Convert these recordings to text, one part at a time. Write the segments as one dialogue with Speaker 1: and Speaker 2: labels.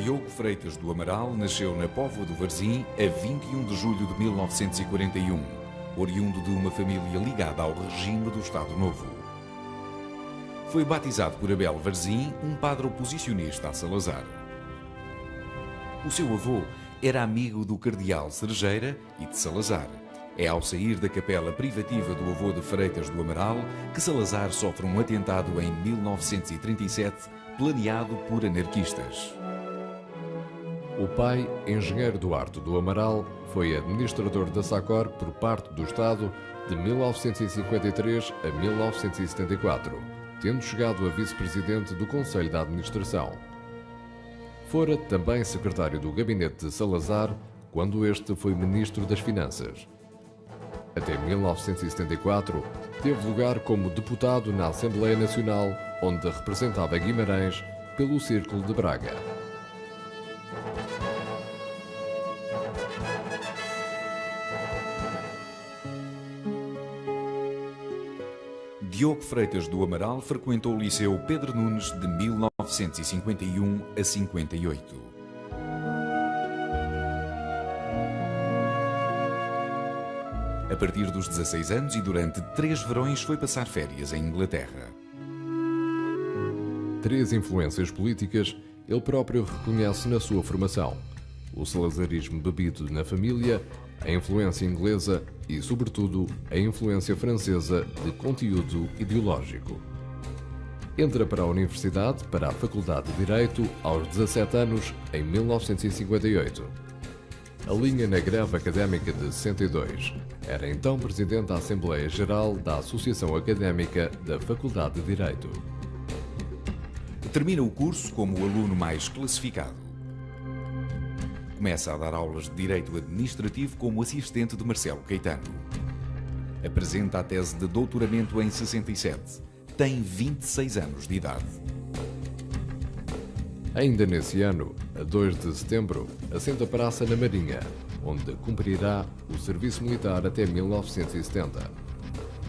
Speaker 1: Diogo Freitas do Amaral nasceu na Póvoa do Varzim a 21 de julho de 1941, oriundo de uma família ligada ao regime do Estado Novo. Foi batizado por Abel Varzim, um padre oposicionista a Salazar. O seu avô era amigo do cardeal Cerejeira e de Salazar. É ao sair da capela privativa do avô de Freitas do Amaral que Salazar sofre um atentado em 1937, planeado por anarquistas.
Speaker 2: O pai, engenheiro Duarte do Amaral, foi administrador da SACOR por parte do Estado de 1953 a 1974, tendo chegado a vice-presidente do Conselho de Administração. Fora também secretário do gabinete de Salazar, quando este foi ministro das Finanças. Até 1974, teve lugar como deputado na Assembleia Nacional, onde representava Guimarães pelo Círculo de Braga.
Speaker 1: Diogo Freitas do Amaral frequentou o Liceu Pedro Nunes de 1951 a 58. A partir dos 16 anos e durante 3 verões foi passar férias em Inglaterra.
Speaker 2: 3 influências políticas ele próprio reconhece na sua formação: o salazarismo bebido na família, a influência inglesa e, sobretudo, a influência francesa de conteúdo ideológico. Entra para a Universidade, para a Faculdade de Direito, aos 17 anos, em 1958. Alinha na greve académica de 62. Era então presidente da Assembleia Geral da Associação Académica da Faculdade de Direito.
Speaker 1: Termina o curso como o aluno mais classificado. Começa a dar aulas de Direito Administrativo como assistente de Marcelo Caetano. Apresenta a tese de doutoramento em 67. Tem 26 anos de idade.
Speaker 2: Ainda nesse ano, a 2 de setembro, assenta praça na Marinha, onde cumprirá o serviço militar até 1970.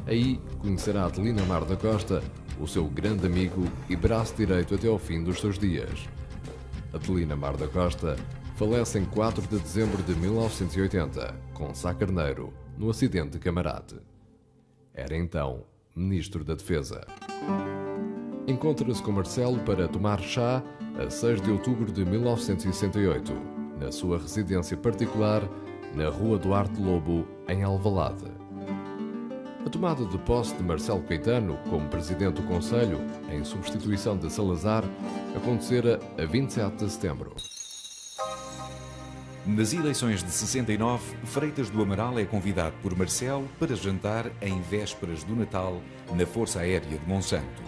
Speaker 2: Aí conhecerá Adelina Mar da Costa, o seu grande amigo e braço direito até ao fim dos seus dias. Adelina Mar da Costa falece em 4 de dezembro de 1980, com Sá Carneiro, no acidente de Camarate. Era então Ministro da Defesa. Encontra-se com Marcelo para tomar chá a 6 de outubro de 1968, na sua residência particular, na Rua Duarte Lobo, em Alvalade. A tomada de posse de Marcelo Caetano como Presidente do Conselho, em substituição de Salazar, acontecera a 27 de setembro.
Speaker 1: Nas eleições de 69, Freitas do Amaral é convidado por Marcelo para jantar em vésperas do Natal na Força Aérea de Monsanto.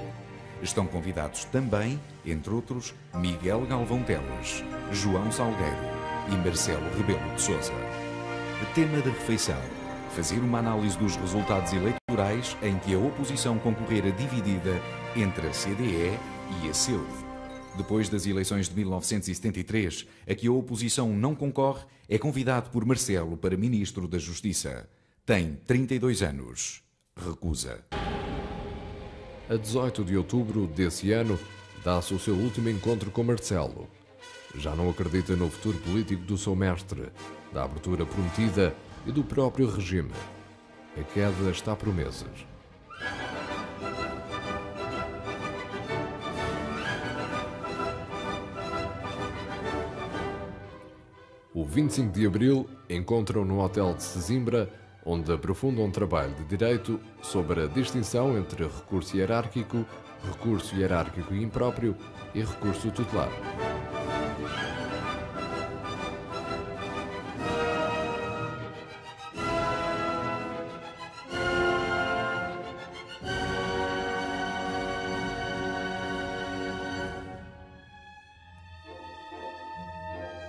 Speaker 1: Estão convidados também, entre outros, Miguel Galvão Teles, João Salgueiro e Marcelo Rebelo de Sousa. Tema da refeição: fazer uma análise dos resultados eleitorais em que a oposição concorrera dividida entre a CDE e a CEUD. Depois das eleições de 1973, a que a oposição não concorre, é convidado por Marcelo para Ministro da Justiça. Tem 32 anos. Recusa.
Speaker 2: A 18 de outubro desse ano, dá-se o seu último encontro com Marcelo. Já não acredita no futuro político do seu mestre, da abertura prometida e do próprio regime. A queda está por meses. O 25 de abril encontram no Hotel de Sesimbra, onde aprofundam um trabalho de direito sobre a distinção entre recurso hierárquico impróprio e recurso tutelar.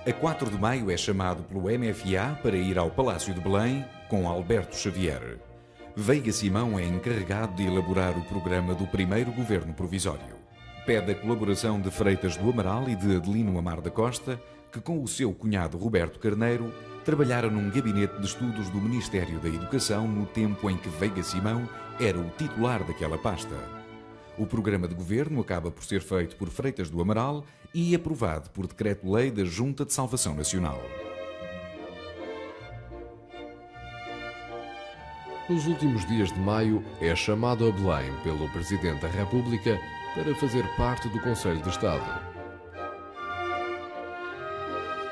Speaker 1: A 4 de maio é chamado pelo MFA para ir ao Palácio de Belém com Alberto Xavier. Veiga Simão é encarregado de elaborar o programa do primeiro governo provisório. Pede a colaboração de Freitas do Amaral e de Adelino Amar da Costa, que com o seu cunhado Roberto Carneiro trabalharam num gabinete de estudos do Ministério da Educação no tempo em que Veiga Simão era o titular daquela pasta. O programa de governo acaba por ser feito por Freitas do Amaral e aprovado por Decreto-Lei da Junta de Salvação Nacional.
Speaker 2: Nos últimos dias de maio, é chamado a Belém pelo Presidente da República para fazer parte do Conselho de Estado.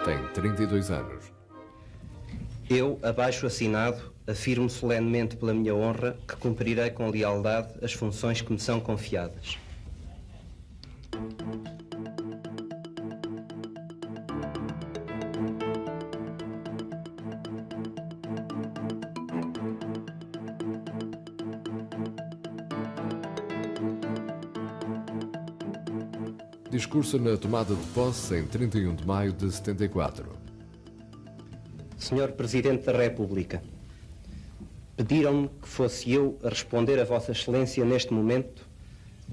Speaker 2: Tem 32 anos.
Speaker 3: Eu, abaixo assinado, afirmo solenemente pela minha honra que cumprirei com lealdade as funções que me são confiadas.
Speaker 2: Discurso na tomada de posse em 31 de maio de 74.
Speaker 3: Senhor Presidente da República, pediram-me que fosse eu a responder a Vossa Excelência neste momento,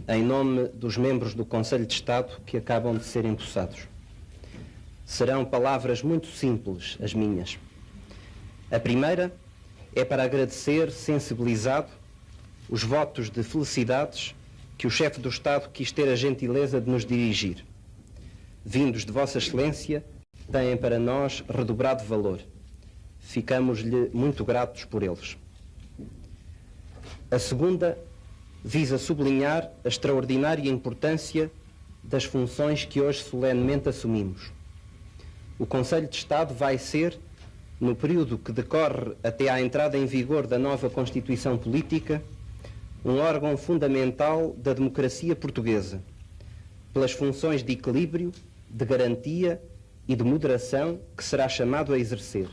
Speaker 3: em nome dos membros do Conselho de Estado que acabam de ser empossados. Serão palavras muito simples as minhas. A primeira é para agradecer, sensibilizado, os votos de felicidades que o chefe do Estado quis ter a gentileza de nos dirigir. Vindos de Vossa Excelência, têm para nós redobrado valor. Ficamos-lhe muito gratos por eles. A segunda visa sublinhar a extraordinária importância das funções que hoje solenemente assumimos. O Conselho de Estado vai ser, no período que decorre até à entrada em vigor da nova Constituição Política, um órgão fundamental da democracia portuguesa, pelas funções de equilíbrio, de garantia e de moderação que será chamado a exercer.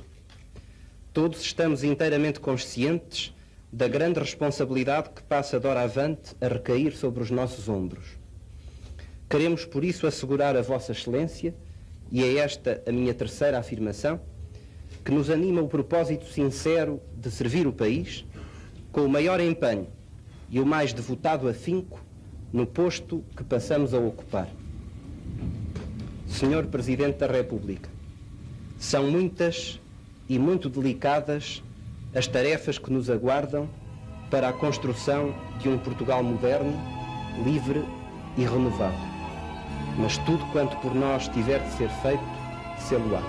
Speaker 3: Todos estamos inteiramente conscientes da grande responsabilidade que passa de hora avante a recair sobre os nossos ombros. Queremos, por isso, assegurar a Vossa Excelência, e é esta a minha terceira afirmação, que nos anima o propósito sincero de servir o país com o maior empenho e o mais devotado afinco no posto que passamos a ocupar. Senhor Presidente da República, são muitas e muito delicadas as tarefas que nos aguardam para a construção de um Portugal moderno, livre e renovado. Mas tudo quanto por nós tiver de ser feito, sê-lo-á.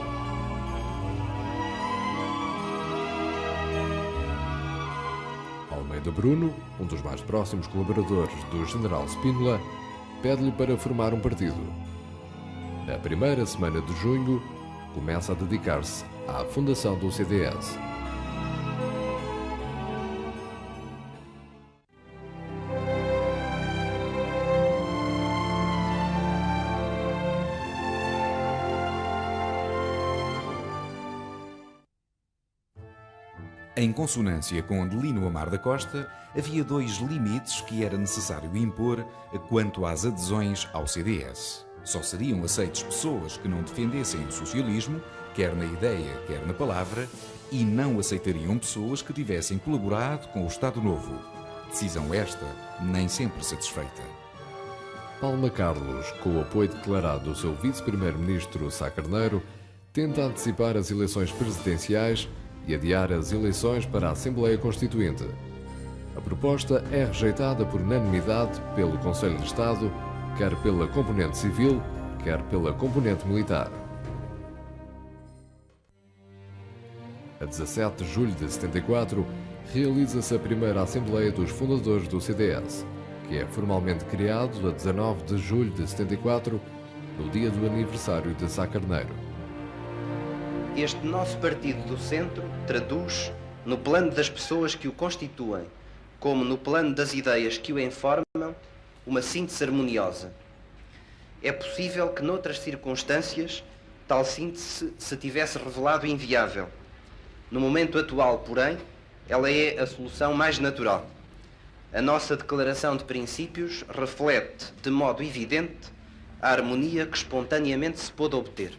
Speaker 2: Almeida Bruno, um dos mais próximos colaboradores do General Spínola, pede-lhe para formar um partido. Na primeira semana de junho, começa a dedicar-se à fundação do CDS.
Speaker 1: Em consonância com Adelino Amar da Costa, havia dois limites que era necessário impor quanto às adesões ao CDS. Só seriam aceites pessoas que não defendessem o socialismo, quer na ideia, quer na palavra, e não aceitariam pessoas que tivessem colaborado com o Estado Novo. Decisão esta nem sempre satisfeita.
Speaker 2: Palma Carlos, com o apoio declarado do seu vice-primeiro-ministro Sá Carneiro, tenta antecipar as eleições presidenciais e adiar as eleições para a Assembleia Constituinte. A proposta é rejeitada por unanimidade pelo Conselho de Estado, quer pela componente civil, quer pela componente militar. A 17 de julho de 74, realiza-se a primeira Assembleia dos Fundadores do CDS, que é formalmente criado a 19 de julho de 74, no dia do aniversário de Sá Carneiro.
Speaker 3: Este nosso partido do centro traduz, no plano das pessoas que o constituem, como no plano das ideias que o informam, uma síntese harmoniosa. É possível que noutras circunstâncias tal síntese se tivesse revelado inviável. No momento atual, porém, ela é a solução mais natural. A nossa declaração de princípios reflete, de modo evidente, a harmonia que espontaneamente se pôde obter.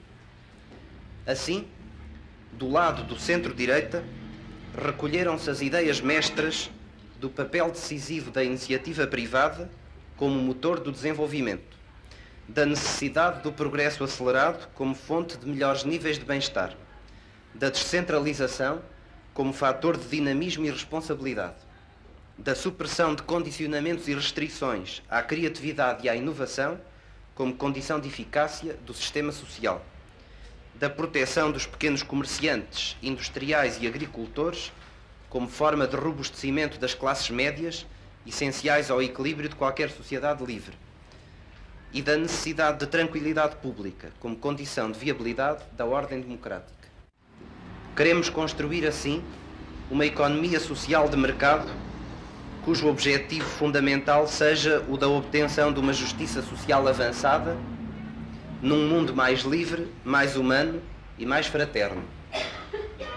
Speaker 3: Assim, do lado do centro-direita, recolheram-se as ideias mestras do papel decisivo da iniciativa privada como motor do desenvolvimento, da necessidade do progresso acelerado como fonte de melhores níveis de bem-estar, da descentralização como fator de dinamismo e responsabilidade. da supressão de condicionamentos e restrições à criatividade e à inovação como condição de eficácia do sistema social, da proteção dos pequenos comerciantes, industriais e agricultores como forma de robustecimento das classes médias, essenciais ao equilíbrio de qualquer sociedade livre, e da necessidade de tranquilidade pública como condição de viabilidade da ordem democrática. Queremos construir, assim, uma economia social de mercado cujo objetivo fundamental seja o da obtenção de uma justiça social avançada num mundo mais livre, mais humano e mais fraterno.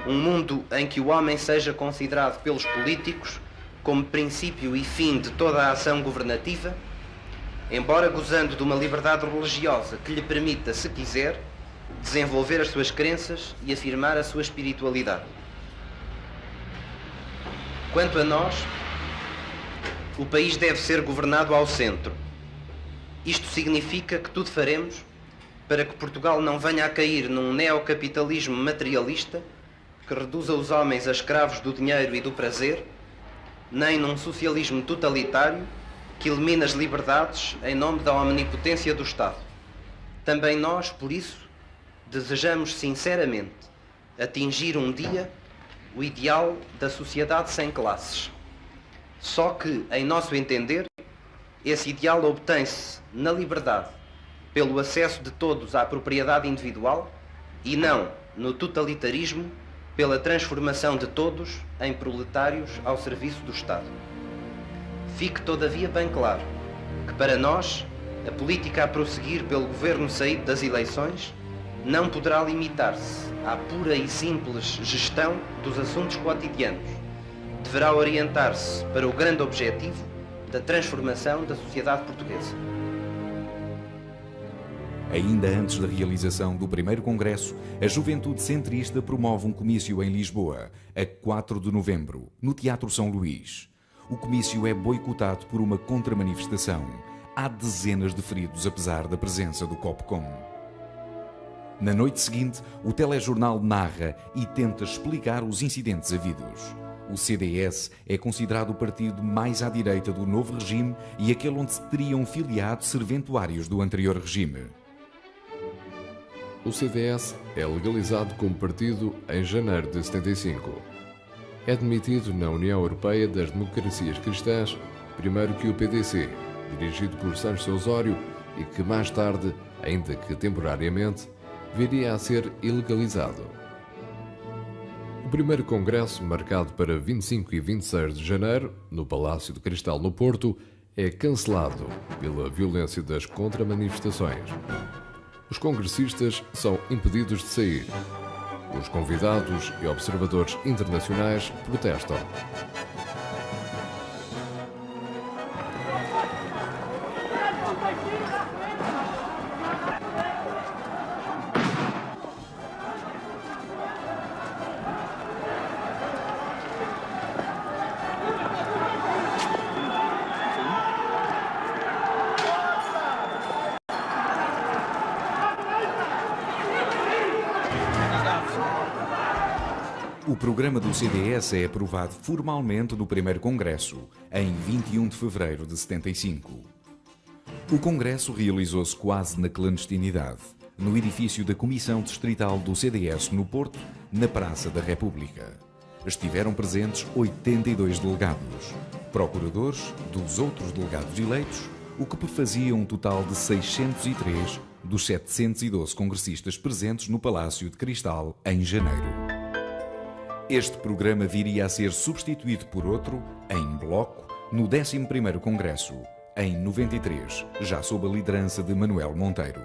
Speaker 3: Um mundo em que o homem seja considerado pelos políticos como princípio e fim de toda a ação governativa, embora gozando de uma liberdade religiosa que lhe permita, se quiser, desenvolver as suas crenças e afirmar a sua espiritualidade. Quanto a nós, o país deve ser governado ao centro. Isto significa que tudo faremos para que Portugal não venha a cair num neocapitalismo materialista que reduza os homens a escravos do dinheiro e do prazer, nem num socialismo totalitário que elimina as liberdades em nome da omnipotência do Estado. Também nós, por isso, desejamos sinceramente atingir um dia o ideal da sociedade sem classes. Só que, em nosso entender, esse ideal obtém-se na liberdade, pelo acesso de todos à propriedade individual e não no totalitarismo, pela transformação de todos em proletários ao serviço do Estado. Fique, todavia, bem claro que, para nós, a política a prosseguir pelo governo saído das eleições não poderá limitar-se à pura e simples gestão dos assuntos cotidianos. Deverá orientar-se para o grande objetivo da transformação da sociedade portuguesa.
Speaker 1: Ainda antes da realização do primeiro congresso, a Juventude Centrista promove um comício em Lisboa, a 4 de novembro, no Teatro São Luís. O comício é boicotado por uma contramanifestação. Há dezenas de feridos apesar da presença do Copcom. Na noite seguinte, o telejornal narra e tenta explicar os incidentes havidos. O CDS é considerado o partido mais à direita do novo regime e aquele onde se teriam filiado serventuários do anterior regime.
Speaker 2: O CDS é legalizado como partido em janeiro de 75. É admitido na União Europeia das Democracias Cristãs, primeiro que o PDC, dirigido por Sancho Osório e que mais tarde, ainda que temporariamente, viria a ser ilegalizado. O primeiro congresso, marcado para 25 e 26 de janeiro, no Palácio de Cristal, no Porto, é cancelado pela violência das contramanifestações. Os congressistas são impedidos de sair. Os convidados e observadores internacionais protestam.
Speaker 1: O programa do CDS é aprovado formalmente no primeiro congresso, em 21 de fevereiro de 75. O congresso realizou-se quase na clandestinidade, no edifício da Comissão Distrital do CDS no Porto, na Praça da República. Estiveram presentes 82 delegados, procuradores dos outros delegados eleitos, o que fazia um total de 603 dos 712 congressistas presentes no Palácio de Cristal em janeiro. Este programa viria a ser substituído por outro, em bloco, no 11º Congresso, em 93, já sob a liderança de Manuel Monteiro.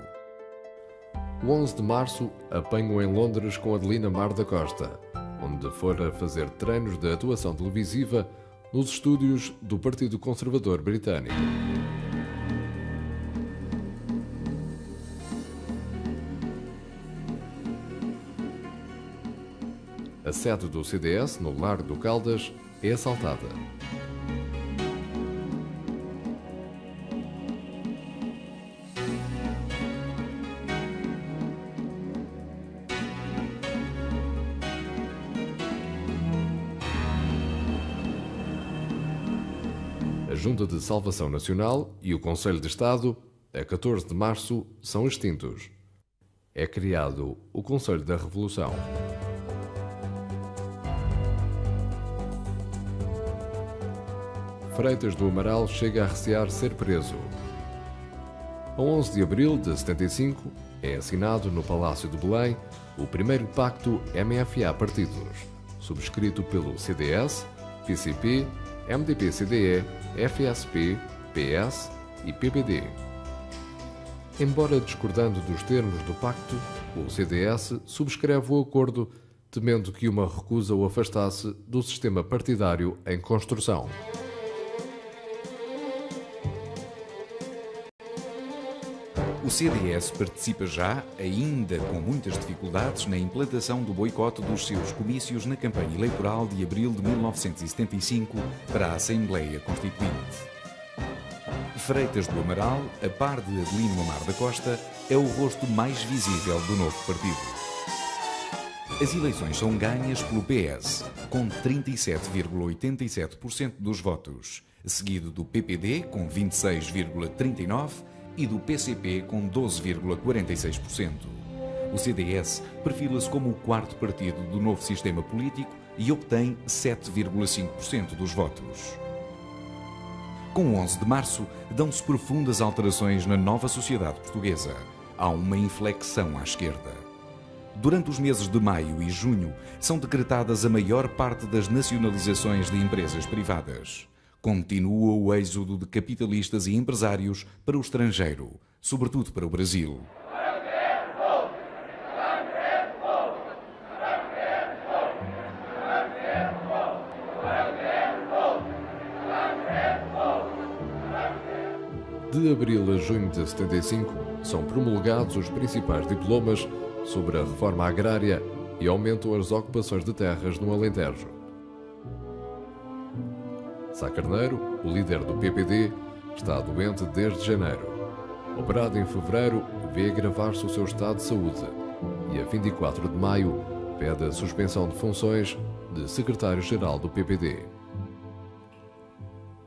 Speaker 2: O 11 de março apanho em Londres com Adelina Mar da Costa, onde fora fazer treinos de atuação televisiva nos estúdios do Partido Conservador Britânico. A sede do CDS, no Largo do Caldas, é assaltada. A Junta de Salvação Nacional e o Conselho de Estado, a 14 de março, são extintos. É criado o Conselho da Revolução. Freitas do Amaral chega a recear ser preso. A 11 de abril de 75 é assinado no Palácio de Belém o primeiro pacto MFA-Partidos, subscrito pelo CDS, PCP, MDP-CDE, FSP, PS e PPD. Embora discordando dos termos do pacto, o CDS subscreve o acordo, temendo que uma recusa o afastasse do sistema partidário em construção.
Speaker 1: O CDS participa já, ainda com muitas dificuldades, na implantação do boicote dos seus comícios na campanha eleitoral de abril de 1975 para a Assembleia Constituinte. Freitas do Amaral, a par de Adelino Amar da Costa, é o rosto mais visível do novo partido. As eleições são ganhas pelo PS, com 37,87% dos votos, seguido do PPD, com 26,39%, e do PCP com 12,46%. O CDS perfila-se como o quarto partido do novo sistema político e obtém 7,5% dos votos. Com o 11 de março, dão-se profundas alterações na nova sociedade portuguesa. Há uma inflexão à esquerda. Durante os meses de maio e junho, são decretadas a maior parte das nacionalizações de empresas privadas. Continua o êxodo de capitalistas e empresários para o estrangeiro, sobretudo para o Brasil.
Speaker 2: De abril a junho de 75, são promulgados os principais diplomas sobre a reforma agrária e aumentam as ocupações de terras no Alentejo. Sá Carneiro, o líder do PPD, está doente desde janeiro. Operado em fevereiro, vê agravar-se o seu estado de saúde e, a 24 de maio, pede a suspensão de funções de secretário-geral do PPD.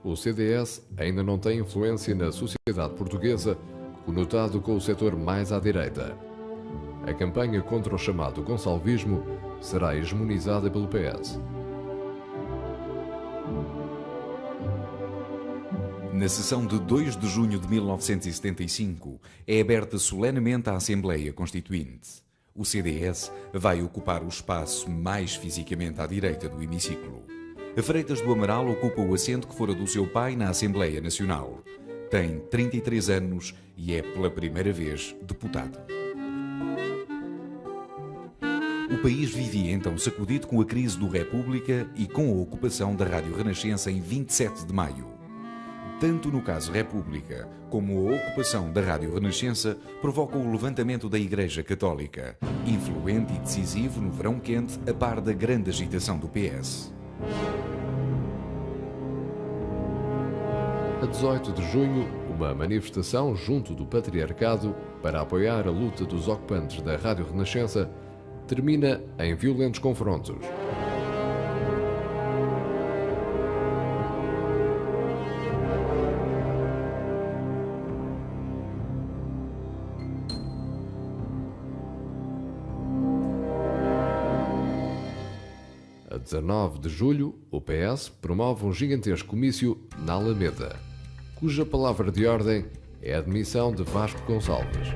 Speaker 2: O CDS ainda não tem influência na sociedade portuguesa, conotado com o setor mais à direita. A campanha contra o chamado gonçalvismo será hegemonizada pelo PS.
Speaker 1: Na sessão de 2 de junho de 1975, é aberta solenemente a Assembleia Constituinte. O CDS vai ocupar o espaço mais fisicamente à direita do hemiciclo. Freitas do Amaral ocupa o assento que fora do seu pai na Assembleia Nacional. Tem 33 anos e é pela primeira vez deputado. O país vivia então sacudido com a crise do República e com a ocupação da Rádio Renascença em 27 de maio. Tanto no caso República como a ocupação da Rádio Renascença provocam o levantamento da Igreja Católica, influente e decisivo no verão quente, a par da grande agitação do PS.
Speaker 2: A 18 de junho, uma manifestação junto do Patriarcado para apoiar a luta dos ocupantes da Rádio Renascença termina em violentos confrontos. A 19 de julho, o PS promove um gigantesco comício na Alameda, cuja palavra de ordem é a admissão de Vasco Gonçalves.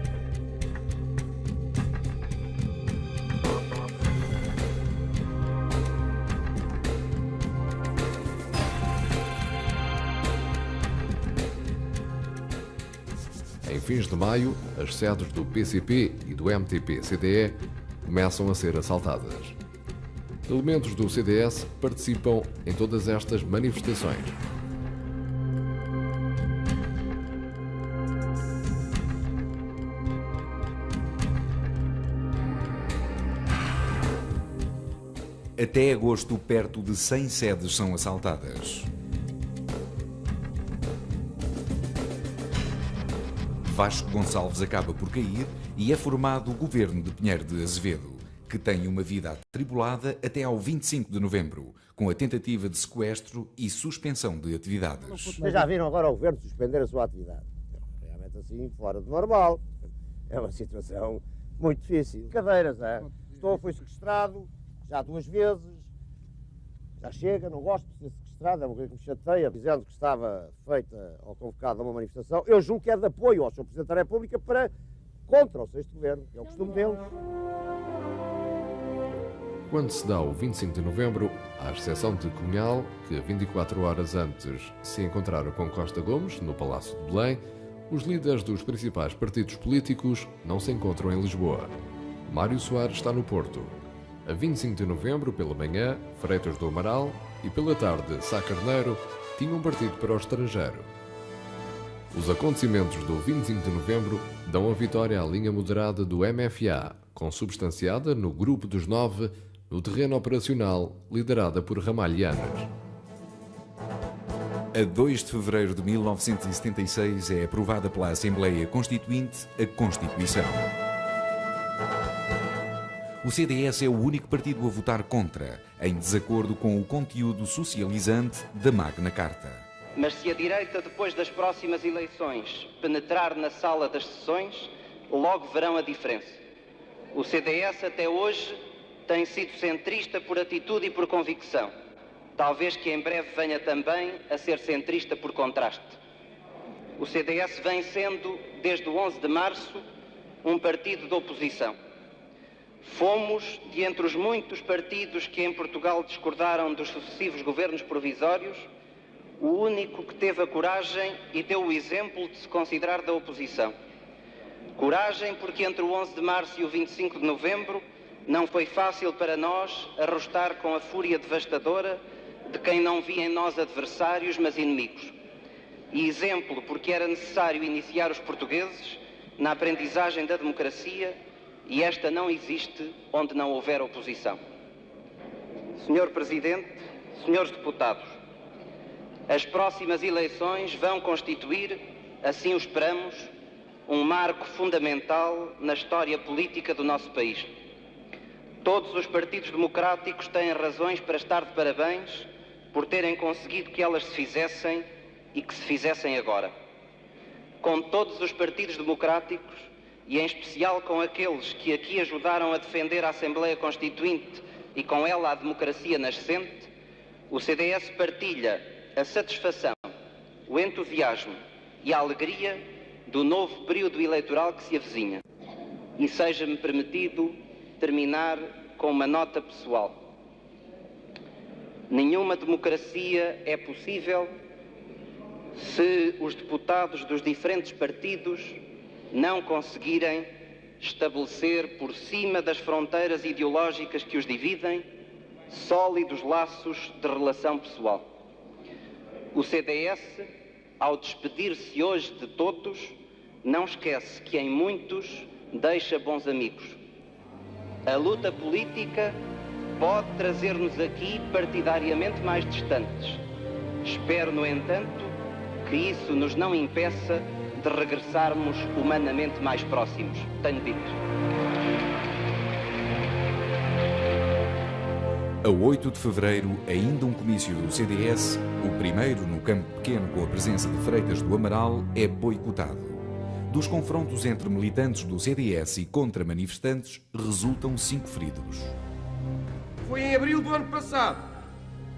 Speaker 2: Em fins de maio, as sedes do PCP e do MDP-CDE começam a ser assaltadas. Elementos do CDS participam em todas estas manifestações.
Speaker 1: Até agosto, perto de 100 sedes são assaltadas. Vasco Gonçalves acaba por cair e é formado o governo de Pinheiro de Azevedo. que tem uma vida atribulada até ao 25 de novembro, com a tentativa de sequestro e suspensão de atividades.
Speaker 4: Vocês já viram agora o Governo suspender a sua atividade? Realmente assim, fora do normal. É uma situação muito difícil. Cadeiras, é? Foi sequestrado já 2 vezes. Já chega, não gosto de ser sequestrado, é uma coisa que me chateia, dizendo que estava feita ou convocada uma manifestação. Eu julgo que é de apoio ao Sr. Presidente da República contra o 6º Governo, que é o costume deles.
Speaker 2: Quando se dá o 25 de novembro, à exceção de Cunhal, que 24 horas antes se encontraram com Costa Gomes, no Palácio de Belém, os líderes dos principais partidos políticos não se encontram em Lisboa. Mário Soares está no Porto. A 25 de novembro, pela manhã, Freitas do Amaral e pela tarde, Sá Carneiro tinham partido para o estrangeiro. Os acontecimentos do 25 de novembro dão a vitória à linha moderada do MFA, consubstanciada no Grupo dos 9, no terreno operacional, liderada por Ramalhianas.
Speaker 1: A 2 de fevereiro de 1976 é aprovada pela Assembleia Constituinte a Constituição. O CDS é o único partido a votar contra, em desacordo com o conteúdo socializante da Magna Carta.
Speaker 3: Mas se a direita, depois das próximas eleições, penetrar na sala das sessões, logo verão a diferença. O CDS até hoje tem sido centrista por atitude e por convicção. Talvez que em breve venha também a ser centrista por contraste. O CDS vem sendo, desde o 11 de março, um partido de oposição. Fomos, de entre os muitos partidos que em Portugal discordaram dos sucessivos governos provisórios, o único que teve a coragem e deu o exemplo de se considerar da oposição. Coragem porque entre o 11 de março e o 25 de novembro não foi fácil para nós arrostar com a fúria devastadora de quem não via em nós adversários, mas inimigos. E exemplo porque era necessário iniciar os portugueses na aprendizagem da democracia, e esta não existe onde não houver oposição. Senhor Presidente, senhores deputados, as próximas eleições vão constituir, assim o esperamos, um marco fundamental na história política do nosso país. Todos os partidos democráticos têm razões para estar de parabéns por terem conseguido que elas se fizessem e que se fizessem agora. Com todos os partidos democráticos, e em especial com aqueles que aqui ajudaram a defender a Assembleia Constituinte e com ela a democracia nascente, o CDS partilha a satisfação, o entusiasmo e a alegria do novo período eleitoral que se avizinha. E seja-me permitido terminar com uma nota pessoal. Nenhuma democracia é possível se os deputados dos diferentes partidos não conseguirem estabelecer por cima das fronteiras ideológicas que os dividem sólidos laços de relação pessoal. O CDS, ao despedir-se hoje de todos, não esquece que em muitos deixa bons amigos. A luta política pode trazer-nos aqui partidariamente mais distantes. Espero, no entanto, que isso nos não impeça de regressarmos humanamente mais próximos. Tenho dito.
Speaker 1: A 8 de fevereiro, ainda um comício do CDS, o primeiro no Campo Pequeno com a presença de Freitas do Amaral, é boicotado. Dos confrontos entre militantes do CDS e contra manifestantes, resultam 5 feridos.
Speaker 5: Foi em abril do ano passado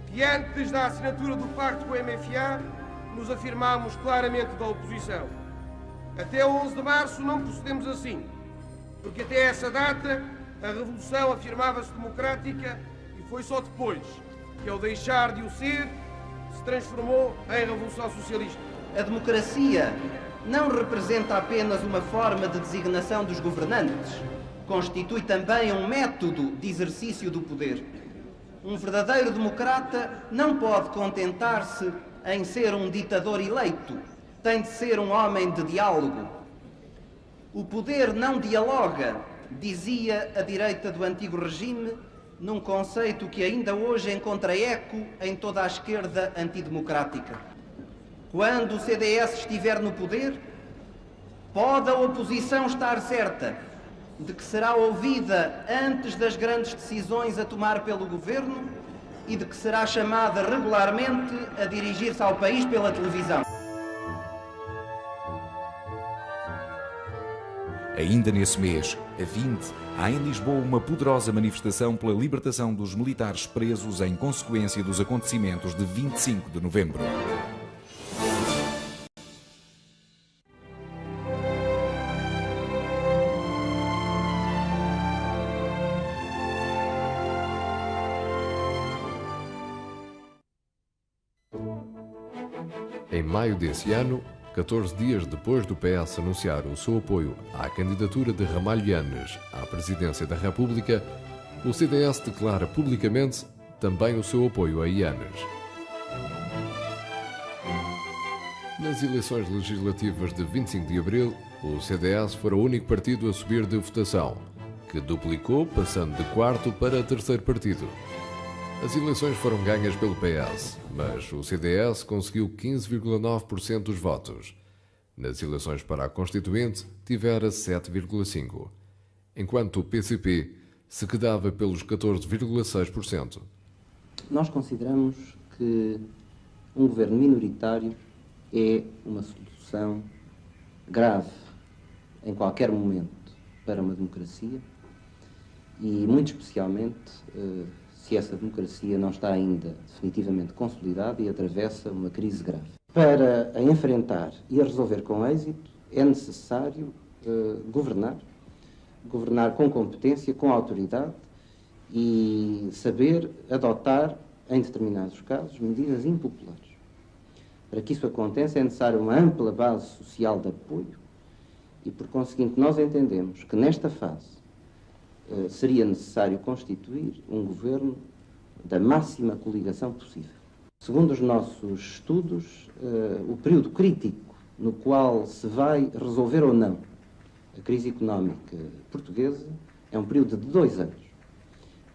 Speaker 5: que, antes da assinatura do pacto com a MFA, nos afirmámos claramente da oposição. Até 11 de março não procedemos assim, porque até essa data a Revolução afirmava-se democrática e foi só depois que, ao deixar de o ser, se transformou em Revolução Socialista.
Speaker 3: A democracia não representa apenas uma forma de designação dos governantes, constitui também um método de exercício do poder. Um verdadeiro democrata não pode contentar-se em ser um ditador eleito, tem de ser um homem de diálogo. O poder não dialoga, dizia a direita do antigo regime, num conceito que ainda hoje encontra eco em toda a esquerda antidemocrática. Quando o CDS estiver no poder, pode a oposição estar certa, de que será ouvida antes das grandes decisões a tomar pelo Governo e de que será chamada regularmente a dirigir-se ao país pela televisão.
Speaker 1: Ainda nesse mês, a 20, há em Lisboa uma poderosa manifestação pela libertação dos militares presos em consequência dos acontecimentos de 25 de novembro.
Speaker 2: Em maio desse ano, 14 dias depois do PS anunciar o seu apoio à candidatura de Ramalho Yanes à presidência da República, o CDS declara publicamente também o seu apoio a Yanes. Nas eleições legislativas de 25 de abril, o CDS foi o único partido a subir de votação, que duplicou, passando de quarto para terceiro partido. As eleições foram ganhas pelo PS, mas o CDS conseguiu 15,9% dos votos. Nas eleições para a Constituinte, tivera 7,5%, enquanto o PCP se quedava pelos 14,6%.
Speaker 3: Nós consideramos que um governo minoritário é uma solução grave em qualquer momento para uma democracia e, muito especialmente, se essa democracia não está ainda definitivamente consolidada e atravessa uma crise grave. Para a enfrentar e a resolver com êxito, é necessário governar com competência, com autoridade e saber adotar, em determinados casos, medidas impopulares. Para que isso aconteça é necessária uma ampla base social de apoio e, por conseguinte, nós entendemos que nesta fase seria necessário constituir um governo da máxima coligação possível. Segundo os nossos estudos, o período crítico no qual se vai resolver ou não a crise económica portuguesa é um período de 2 anos.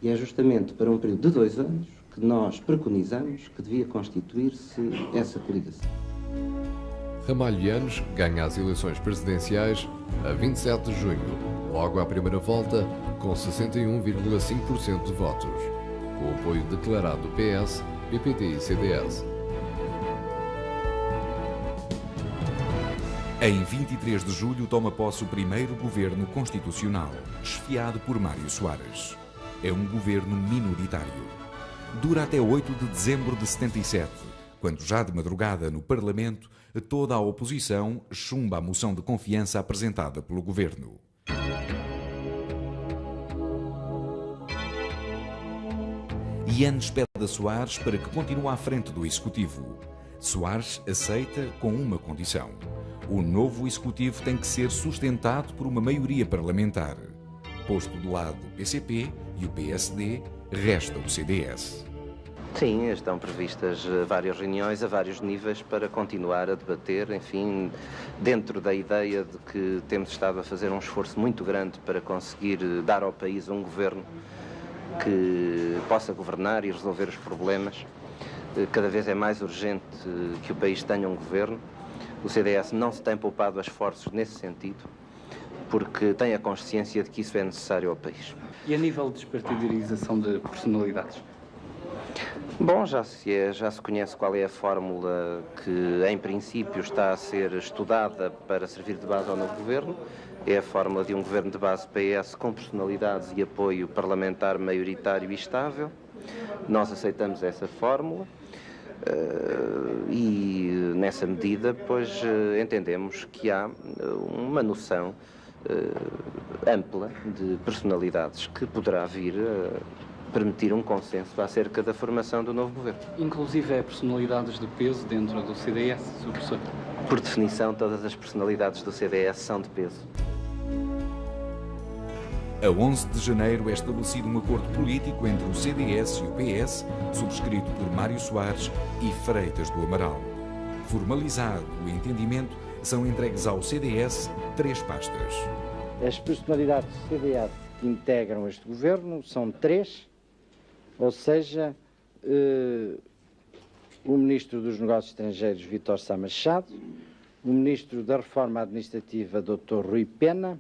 Speaker 3: E é justamente para um período de 2 anos que nós preconizamos que devia constituir-se essa coligação.
Speaker 2: Ramalho Yanes ganha as eleições presidenciais a 27 de junho, logo à primeira volta, com 61,5% de votos, com o apoio declarado do PS, PPT e CDS.
Speaker 1: Em 23 de julho toma posse o primeiro governo constitucional, chefiado por Mário Soares. É um governo minoritário. Dura até 8 de dezembro de 77, quando já de madrugada no Parlamento, toda a oposição chumba a moção de confiança apresentada pelo governo. Yanes pede a Soares para que continue à frente do Executivo. Soares aceita com uma condição. O novo Executivo tem que ser sustentado por uma maioria parlamentar. Posto de lado o PCP e o PSD, resta o CDS.
Speaker 3: Sim, estão previstas várias reuniões a vários níveis para continuar a debater, enfim, dentro da ideia de que temos estado a fazer um esforço muito grande para conseguir dar ao país um governo que possa governar e resolver os problemas. Cada vez é mais urgente que o país tenha um governo. O CDS não se tem poupado esforços nesse sentido, porque tem a consciência de que isso é necessário ao país.
Speaker 6: E a nível de despartidarização de personalidades?
Speaker 3: Bom, já se conhece qual é a fórmula que, em princípio, está a ser estudada para servir de base ao novo governo. É a fórmula de um governo de base PS com personalidades e apoio parlamentar maioritário e estável. Nós aceitamos essa fórmula e, nessa medida, pois entendemos que há uma noção ampla de personalidades que poderá vir a permitir um consenso acerca da formação do novo governo.
Speaker 6: Inclusive personalidades de peso dentro do CDS, Sr. Professor?
Speaker 3: Por definição, todas as personalidades do CDS são de peso.
Speaker 1: A 11 de janeiro é estabelecido um acordo político entre o CDS e o PS, subscrito por Mário Soares e Freitas do Amaral. Formalizado o entendimento, são entregues ao CDS 3 pastas.
Speaker 7: As personalidades do CDS que integram este governo são 3, ou seja, o Ministro dos Negócios Estrangeiros, Vítor Sá Machado, o Ministro da Reforma Administrativa, Dr. Rui Pena,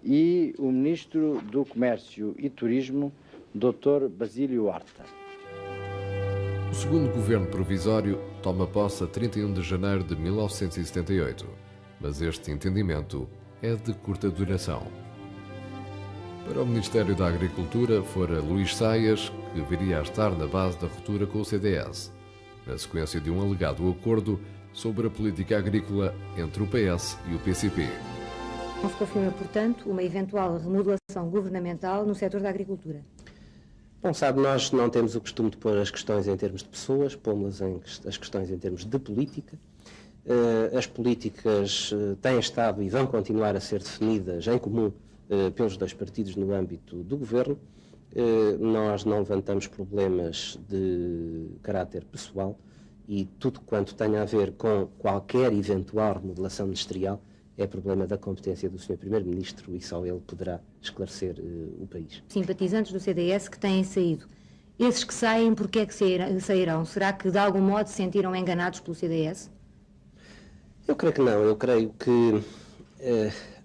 Speaker 7: e o Ministro do Comércio e Turismo, Dr. Basílio Horta.
Speaker 2: O segundo governo provisório toma posse a 31 de janeiro de 1978, mas este entendimento é de curta duração. Para o Ministério da Agricultura fora Luís Saias que viria a estar na base da ruptura com o CDS, na sequência de um alegado acordo sobre a política agrícola entre o PS e o PCP.
Speaker 8: Não se confirma, portanto, uma eventual remodelação governamental no setor da agricultura.
Speaker 3: Bom, sabe, nós não temos o costume de pôr as questões em termos de pessoas, pomos-las as questões em termos de política. As políticas têm estado e vão continuar a ser definidas em comum pelos dois partidos no âmbito do governo. Nós não levantamos problemas de caráter pessoal e tudo quanto tenha a ver com qualquer eventual remodelação ministerial é problema da competência do Sr. Primeiro-Ministro e só ele poderá esclarecer o país.
Speaker 8: Simpatizantes do CDS que têm saído. Esses que saem, porquê é que sairão? Será que de algum modo se sentiram enganados pelo CDS?
Speaker 3: Eu creio que não. Eu creio que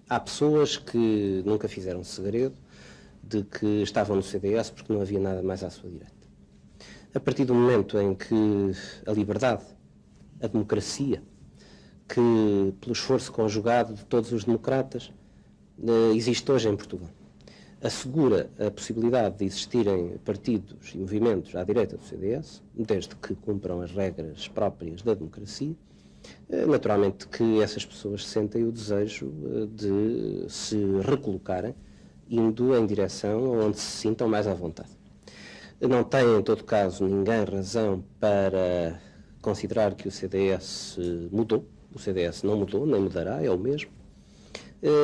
Speaker 3: há pessoas que nunca fizeram segredo de que estavam no CDS porque não havia nada mais à sua direita. A partir do momento em que a liberdade, a democracia, que pelo esforço conjugado de todos os democratas existe hoje em Portugal, assegura a possibilidade de existirem partidos e movimentos à direita do CDS, desde que cumpram as regras próprias da democracia. Naturalmente que essas pessoas sentem o desejo de se recolocarem, indo em direção onde se sintam mais à vontade. Não tem, em todo caso, ninguém razão para considerar que o CDS mudou. O CDS não mudou, nem mudará, é o mesmo.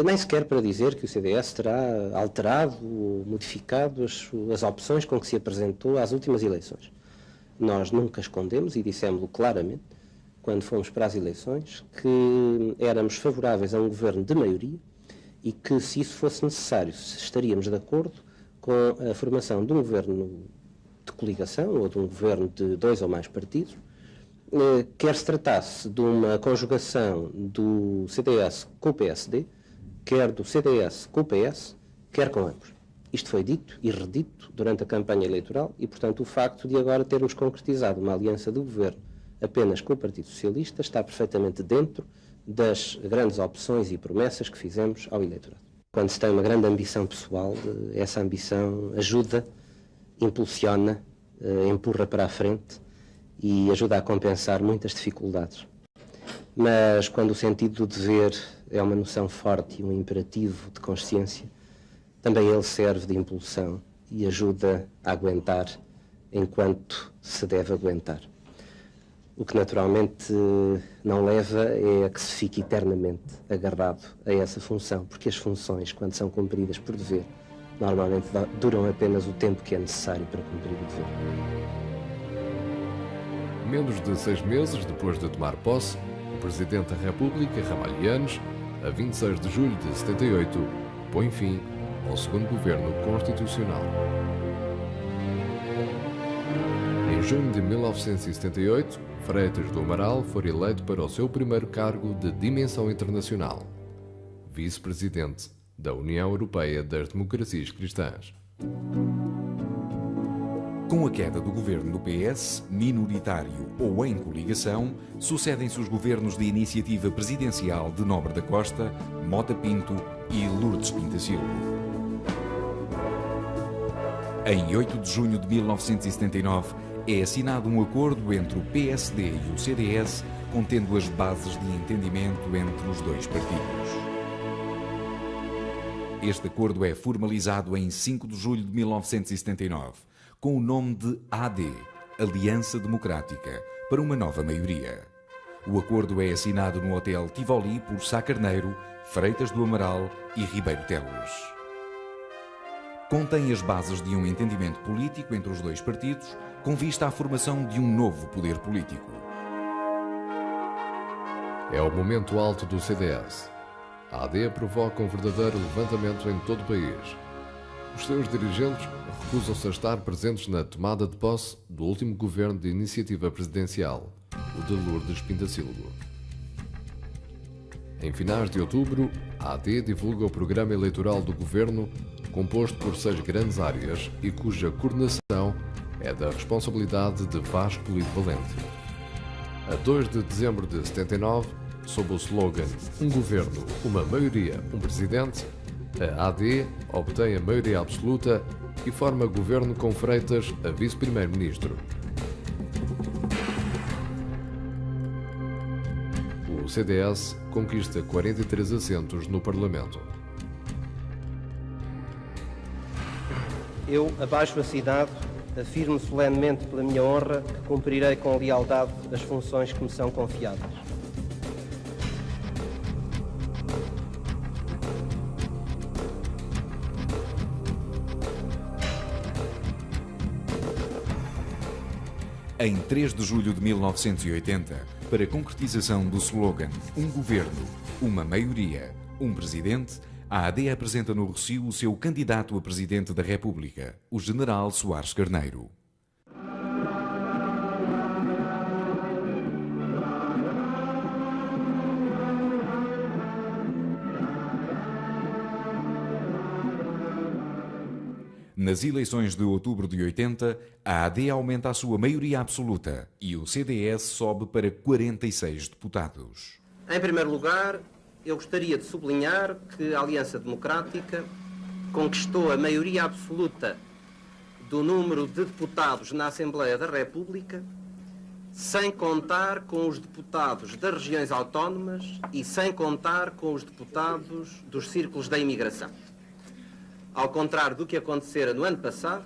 Speaker 3: Nem sequer para dizer que o CDS terá alterado ou modificado as opções com que se apresentou às últimas eleições. Nós nunca escondemos e dissemos-lo claramente, quando fomos para as eleições, que éramos favoráveis a um governo de maioria e que, se isso fosse necessário, estaríamos de acordo com a formação de um governo de coligação ou de um governo de 2 ou mais partidos, quer se tratasse de uma conjugação do CDS com o PSD, quer do CDS com o PS, quer com ambos. Isto foi dito e redito durante a campanha eleitoral e, portanto, o facto de agora termos concretizado uma aliança de governo apenas com o Partido Socialista está perfeitamente dentro das grandes opções e promessas que fizemos ao eleitorado. Quando se tem uma grande ambição pessoal, essa ambição ajuda, impulsiona, empurra para a frente e ajuda a compensar muitas dificuldades. Mas quando o sentido do dever é uma noção forte e um imperativo de consciência, também ele serve de impulsão e ajuda a aguentar enquanto se deve aguentar. O que naturalmente não leva é a que se fique eternamente agarrado a essa função, porque as funções, quando são cumpridas por dever, normalmente duram apenas o tempo que é necessário para cumprir o dever.
Speaker 2: Menos de 6 meses depois de tomar posse, o Presidente da República, Ramalhianes, a 26 de julho de 78, põe fim ao segundo governo constitucional. Em junho de 1978, Freitas do Amaral foi eleito para o seu primeiro cargo de dimensão internacional, vice-presidente da União Europeia das Democracias Cristãs.
Speaker 1: Com a queda do governo do PS, minoritário ou em coligação, sucedem-se os governos de iniciativa presidencial de Nobre da Costa, Mota Pinto e Lourdes Pintacilgo. Em 8 de junho de 1979, é assinado um acordo entre o PSD e o CDS, contendo as bases de entendimento entre os dois partidos. Este acordo é formalizado em 5 de julho de 1979, com o nome de AD, Aliança Democrática, para uma nova maioria. O acordo é assinado no Hotel Tivoli por Sá Carneiro, Freitas do Amaral e Ribeiro Teles. Contém as bases de um entendimento político entre os dois partidos, com vista à formação de um novo poder político.
Speaker 2: É o momento alto do CDS. A AD provoca um verdadeiro levantamento em todo o país. Os seus dirigentes recusam-se a estar presentes na tomada de posse do último governo de iniciativa presidencial, o de Lourdes Pintacilgo. Em finais de outubro, a AD divulga o programa eleitoral do Governo, composto por 6 grandes áreas e cuja coordenação é da responsabilidade de Vasco Polido Valente. A 2 de dezembro de 79, sob o slogan "Um Governo, uma maioria, um Presidente", a AD obtém a maioria absoluta e forma governo com Freitas a vice-primeiro-ministro. O CDS conquista 43 assentos no Parlamento.
Speaker 3: Eu, abaixo assinado, afirmo solenemente pela minha honra que cumprirei com lealdade as funções que me são confiadas.
Speaker 1: Em 3 de julho de 1980, para a concretização do slogan "Um Governo, uma maioria, um Presidente", a AD apresenta no Rossio o seu candidato a Presidente da República, o General Soares Carneiro. Nas eleições de outubro de 80, a AD aumenta a sua maioria absoluta e o CDS sobe para 46 deputados.
Speaker 3: Em primeiro lugar, eu gostaria de sublinhar que a Aliança Democrática conquistou a maioria absoluta do número de deputados na Assembleia da República, sem contar com os deputados das regiões autónomas e sem contar com os deputados dos círculos da imigração. Ao contrário do que acontecera no ano passado,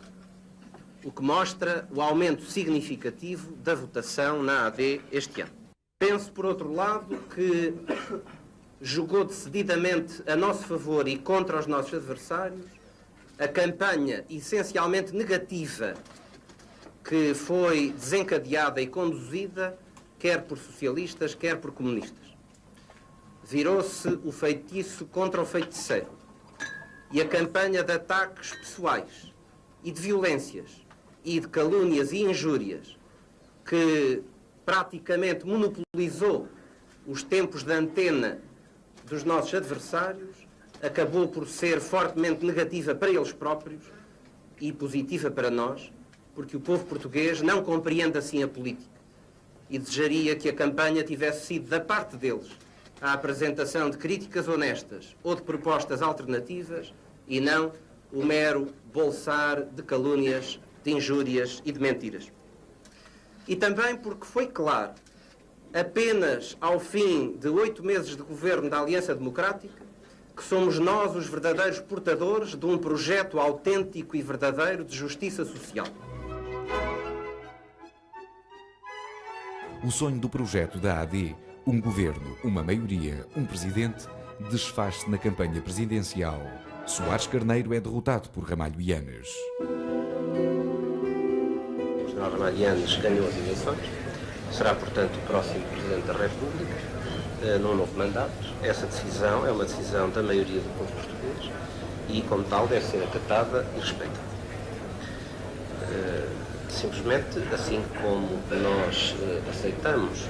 Speaker 3: o que mostra o aumento significativo da votação na AD este ano. Penso, por outro lado, que jogou decididamente a nosso favor e contra os nossos adversários a campanha essencialmente negativa que foi desencadeada e conduzida quer por socialistas, quer por comunistas. Virou-se o feitiço contra o feiticeiro. E a campanha de ataques pessoais e de violências e de calúnias e injúrias que praticamente monopolizou os tempos de antena dos nossos adversários acabou por ser fortemente negativa para eles próprios e positiva para nós, porque o povo português não compreende assim a política e desejaria que a campanha tivesse sido da parte deles a apresentação de críticas honestas ou de propostas alternativas e não o mero bolsar de calúnias, de injúrias e de mentiras. E também porque foi claro, apenas ao fim de 8 meses de governo da Aliança Democrática, que somos nós os verdadeiros portadores de um projeto autêntico e verdadeiro de justiça social.
Speaker 1: O sonho do projeto da AD, um governo, uma maioria, um presidente, desfaz-se na campanha presidencial. Soares Carneiro é derrotado por Ramalho Yanes.
Speaker 3: O General Ramalho Yanes ganhou as eleições, será, portanto, o próximo Presidente da República, num novo mandato. Essa decisão é uma decisão da maioria do povo português e, como tal, deve ser acatada e respeitada. Simplesmente, assim como nós aceitamos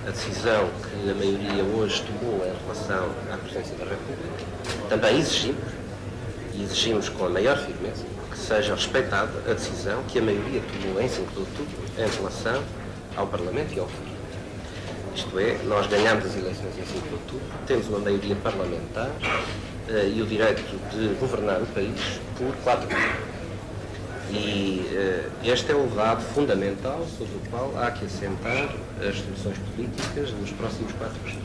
Speaker 3: a decisão que a maioria hoje tomou em relação à Presidência da República, também exigimos com a maior firmeza que seja respeitada a decisão que a maioria tomou em 5 de outubro em relação ao Parlamento e ao Governo. Isto é, nós ganhamos as eleições em 5 de outubro, temos uma maioria parlamentar e o direito de governar o país por 4 anos. E este é o dado fundamental sobre o qual há que assentar as soluções políticas nos próximos 4 anos.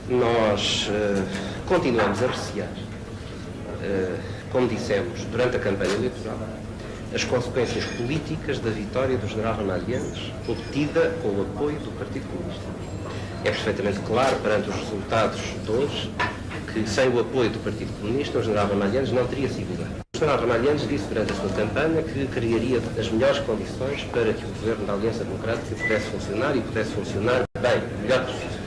Speaker 3: Nós continuamos a recear, como dissemos durante a campanha eleitoral, as consequências políticas da vitória do General Ramalho Yanes, obtida com o apoio do Partido Comunista. É perfeitamente claro, perante os resultados de hoje, que sem o apoio do Partido Comunista, o General Ramalho Yanes não teria sido eleito. O General Ramalho Yanes disse durante a sua campanha que criaria as melhores condições para que o governo da Aliança Democrática pudesse funcionar e pudesse funcionar bem, o melhor possível.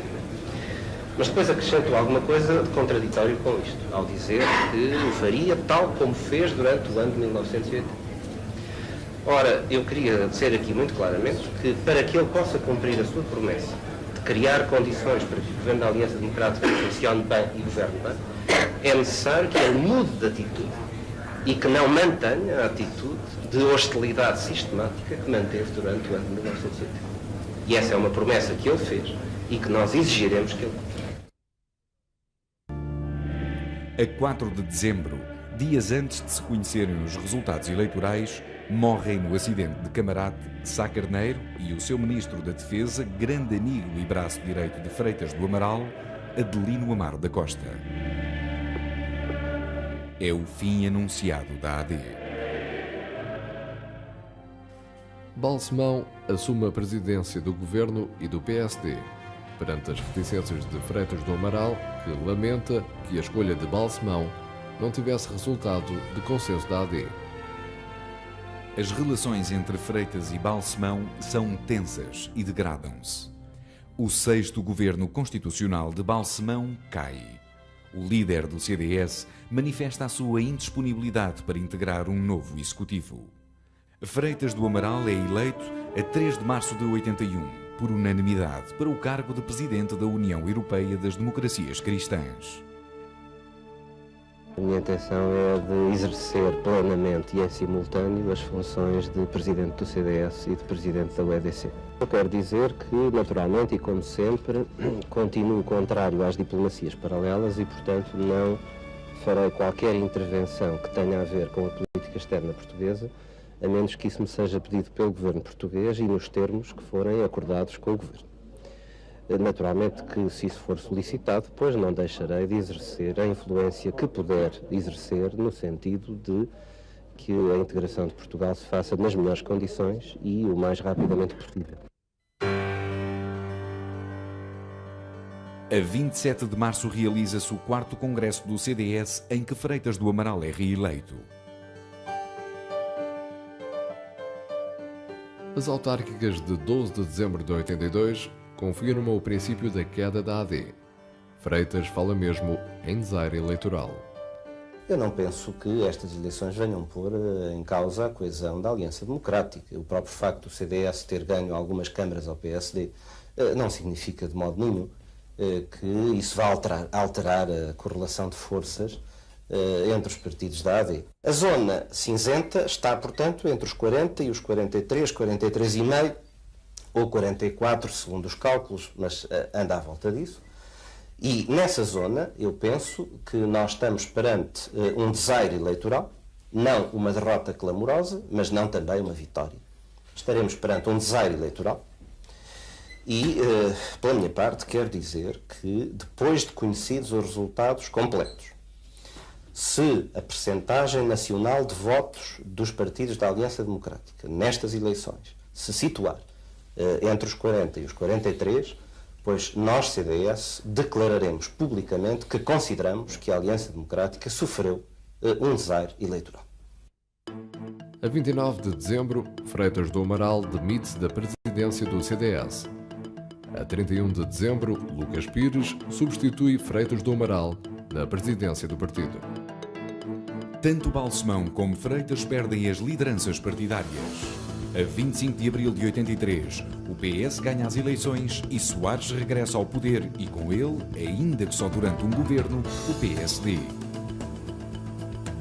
Speaker 3: Mas depois acrescentou alguma coisa de contraditório com isto, ao dizer que o faria tal como fez durante o ano de 1980. Ora, eu queria dizer aqui muito claramente que para que ele possa cumprir a sua promessa de criar condições para que o Governo da Aliança Democrática funcione bem e governe bem, é necessário que ele mude de atitude e que não mantenha a atitude de hostilidade sistemática que manteve durante o ano de 1980. E essa é uma promessa que ele fez e que nós exigiremos que ele cumpra.
Speaker 1: A 4 de dezembro, dias antes de se conhecerem os resultados eleitorais, morrem no acidente de Camarate Sá Carneiro e o seu ministro da Defesa, grande amigo e braço direito de Freitas do Amaral, Adelino Amaro da Costa. É o fim anunciado da AD.
Speaker 2: Balsemão assume a presidência do governo e do PSD, perante as reticências de Freitas do Amaral, que lamenta que a escolha de Balsemão não tivesse resultado de consenso da AD.
Speaker 1: As relações entre Freitas e Balsemão são tensas e degradam-se. O 6º governo constitucional de Balsemão cai. O líder do CDS manifesta a sua indisponibilidade para integrar um novo executivo. Freitas do Amaral é eleito a 3 de março de 81, por unanimidade, para o cargo de presidente da União Europeia das Democracias Cristãs.
Speaker 3: A minha intenção é de exercer plenamente e em simultâneo as funções de Presidente do CDS e de Presidente da UEDC. Eu quero dizer que, naturalmente e como sempre, continuo contrário às diplomacias paralelas e, portanto, não farei qualquer intervenção que tenha a ver com a política externa portuguesa, a menos que isso me seja pedido pelo Governo português e nos termos que forem acordados com o Governo. Naturalmente que, se isso for solicitado, depois não deixarei de exercer a influência que puder exercer no sentido de que a integração de Portugal se faça nas melhores condições e o mais rapidamente possível.
Speaker 1: A 27 de março realiza-se o 4º Congresso do CDS, em que Freitas do Amaral é reeleito.
Speaker 2: As autárquicas de 12 de dezembro de 82 confirmam o princípio da queda da AD. Freitas fala mesmo em desaire eleitoral.
Speaker 3: Eu não penso que estas eleições venham pôr em causa a coesão da Aliança Democrática. O próprio facto do CDS ter ganho algumas câmaras ao PSD não significa de modo nenhum que isso vá alterar a correlação de forças entre os partidos da AD. A zona cinzenta está, portanto, entre os 40 e os 43, 43,5 ou 44, segundo os cálculos, mas anda à volta disso. E nessa zona, eu penso que nós estamos perante um desaire eleitoral, não uma derrota clamorosa, mas não também uma vitória. Estaremos perante um desaire eleitoral e, pela minha parte, quero dizer que, depois de conhecidos os resultados completos, se a percentagem nacional de votos dos partidos da Aliança Democrática nestas eleições se situar entre os 40 e os 43, pois nós, CDS, declararemos publicamente que consideramos que a Aliança Democrática sofreu um desaire eleitoral.
Speaker 2: A 29 de dezembro, Freitas do Amaral demite-se da presidência do CDS. A 31 de dezembro, Lucas Pires substitui Freitas do Amaral na presidência do partido.
Speaker 1: Tanto Balsemão como Freitas perdem as lideranças partidárias. A 25 de abril de 83, o PS ganha as eleições e Soares regressa ao poder e, com ele, ainda que só durante um governo, o PSD.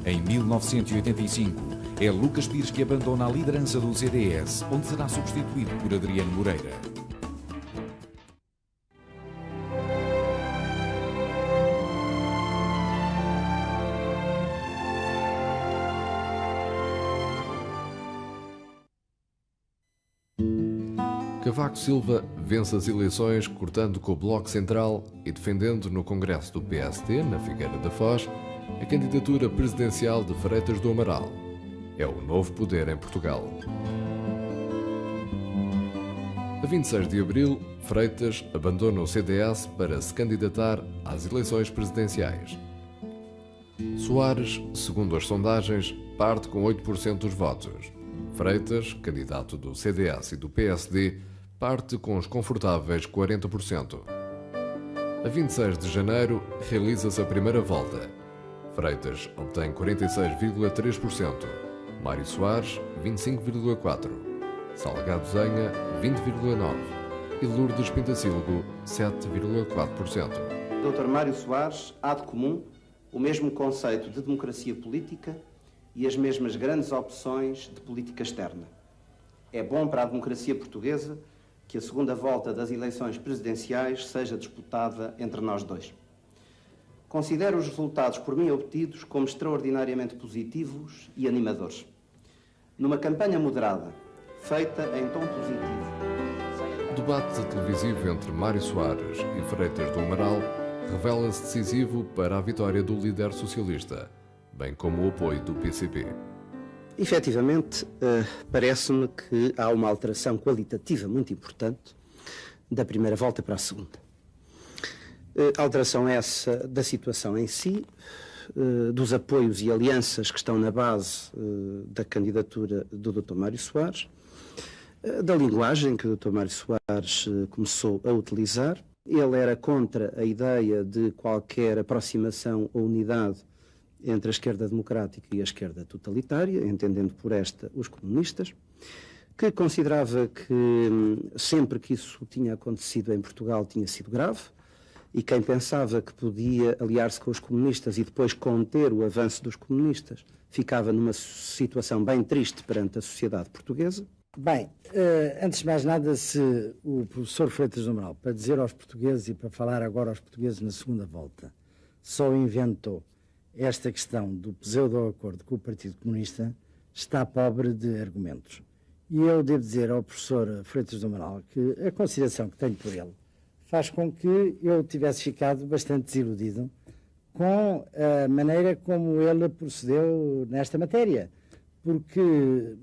Speaker 1: Em 1985, é Lucas Pires que abandona a liderança do CDS, onde será substituído por Adriano Moreira.
Speaker 2: Cavaco Silva vence as eleições cortando com o Bloco Central e defendendo no Congresso do PSD, na Figueira da Foz, a candidatura presidencial de Freitas do Amaral. É o novo poder em Portugal. A 26 de abril, Freitas abandona o CDS para se candidatar às eleições presidenciais. Soares, segundo as sondagens, parte com 8% dos votos. Freitas, candidato do CDS e do PSD, parte com os confortáveis 40%. A 26 de janeiro, realiza-se a primeira volta. Freitas obtém 46,3%, Mário Soares, 25,4%, Salgado Zenha, 20,9%, e Lourdes Pintacilgo, 7,4%.
Speaker 3: Dr. Mário Soares há de comum o mesmo conceito de democracia política e as mesmas grandes opções de política externa. É bom para a democracia portuguesa que a segunda volta das eleições presidenciais seja disputada entre nós dois. Considero os resultados por mim obtidos como extraordinariamente positivos e animadores. Numa campanha moderada, feita em tom positivo.
Speaker 2: O debate televisivo entre Mário Soares e Freitas do Amaral revela-se decisivo para a vitória do líder socialista, bem como o apoio do PCP.
Speaker 3: Efetivamente, parece-me que há uma alteração qualitativa muito importante da primeira volta para a segunda. Alteração essa da situação em si, dos apoios e alianças que estão na base da candidatura do Dr. Mário Soares, da linguagem que o Dr. Mário Soares começou a utilizar. Ele era contra a ideia de qualquer aproximação ou unidade entre a esquerda democrática e a esquerda totalitária, entendendo por esta os comunistas, que considerava que sempre que isso tinha acontecido em Portugal tinha sido grave, e quem pensava que podia aliar-se com os comunistas e depois conter o avanço dos comunistas ficava numa situação bem triste perante a sociedade portuguesa.
Speaker 7: Bem, antes de mais nada, se o professor Freitas do Amaral, para dizer aos portugueses e para falar agora aos portugueses na segunda volta, só inventou esta questão do pseudo-acordo com o Partido Comunista, está pobre de argumentos. E eu devo dizer ao professor Freitas do Amaral que a consideração que tenho por ele faz com que eu tivesse ficado bastante desiludido com a maneira como ele procedeu nesta matéria, porque